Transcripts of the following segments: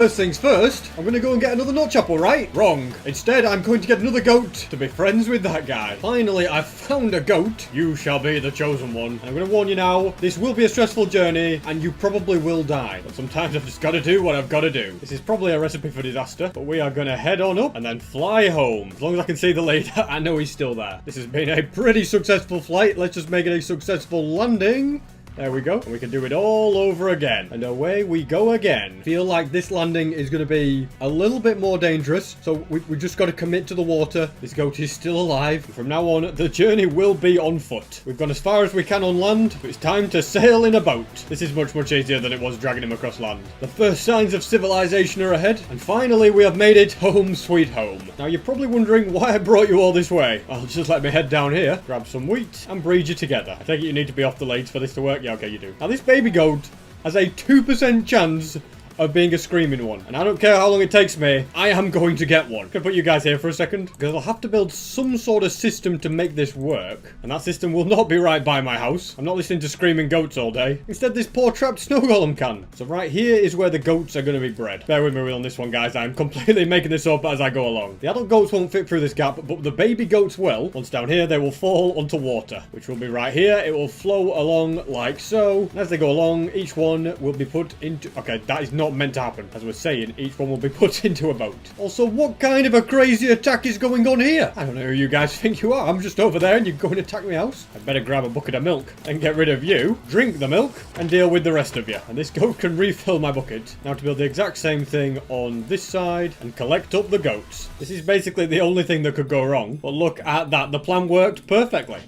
First things first, I'm gonna go and get another nut chopper, right? Wrong. Instead, I'm going to get another goat to be friends with that guy. Finally, I've found a goat. You shall be the chosen one. I'm gonna warn you now, this will be a stressful journey, and you probably will die. But sometimes I've just gotta do what I've gotta do. This is probably a recipe for disaster, but we are gonna head on up and then fly home. As long as I can see the leader, I know he's still there. This has been a pretty successful flight. Let's just make it a successful landing. There we go. And we can do it all over again. And away we go again. Feel like this landing is going to be a little bit more dangerous. So we just got to commit to the water. This goat is still alive. And from now on, the journey will be on foot. We've gone as far as we can on land, but it's time to sail in a boat. This is much, much easier than it was dragging him across land. The first signs of civilization are ahead. And finally, we have made it home sweet home. Now, you're probably wondering why I brought you all this way. Well, just let me head down here, grab some wheat, and breed you together. I take it you need to be off the leads for this to work. Yeah, okay, you do. Now, this baby goat has a 2% chance of being a screaming one. And I don't care how long it takes me, I am going to get one. Can I put you guys here for a second? Because I'll have to build some sort of system to make this work. And that system will not be right by my house. I'm not listening to screaming goats all day. Instead, this poor trapped snow golem can. So right here is where the goats are going to be bred. Bear with me on this one, guys. I'm completely making this up as I go along. The adult goats won't fit through this gap, but the baby goats will. Once down here, they will fall onto water, which will be right here. It will flow along like so. And as they go along, each one will be put into... Okay, that is not meant to happen. As we're saying, each one will be put into a boat. Also, what kind of a crazy attack is going on here? I don't know who you guys think you are. I'm just over there and you're going to attack my house. I better grab a bucket of milk and get rid of you, drink the milk, and deal with the rest of you. And this goat can refill my bucket. Now to build the exact same thing on this side and collect up the goats. This is basically the only thing that could go wrong. But look at that. The plan worked perfectly.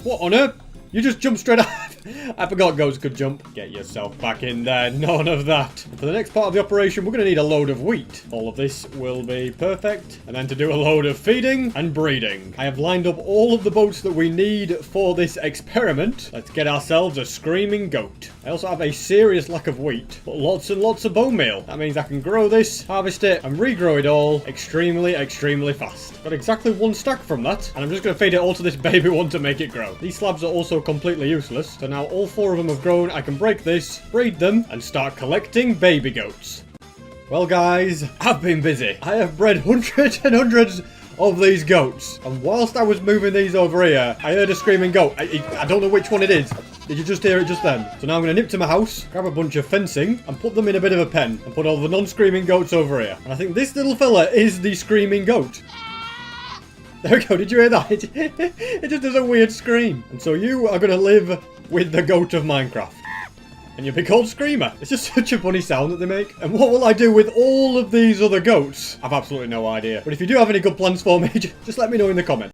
What on earth? You just jumped straight up. I forgot goats could jump. Get yourself back in there. None of that. And for the next part of the operation, we're going to need a load of wheat. All of this will be perfect. And then to do a load of feeding and breeding. I have lined up all of the boats that we need for this experiment. Let's get ourselves a screaming goat. I also have a serious lack of wheat, but lots and lots of bone meal. That means I can grow this, harvest it, and regrow it all extremely, extremely fast. Got exactly one stack from that, and I'm just going to feed it all to this baby one to make it grow. These slabs are also completely useless, so now all 4 of them have grown. I can break this, breed them, and start collecting baby goats. Well, guys, I've been busy. I have bred hundreds and hundreds of these goats, and whilst I was moving these over here, I heard a screaming goat. I don't know which one it is. Did you just hear it just then? So now I'm going to nip to my house, grab a bunch of fencing, and put them in a bit of a pen, and put all the non-screaming goats over here. And I think this little fella is the screaming goat. There we go, did you hear that? It just does a weird scream. And so you are going to live with the goat of Minecraft. And you'll be called Screamer. It's just such a funny sound that they make. And what will I do with all of these other goats? I've absolutely no idea. But if you do have any good plans for me, just let me know in the comments.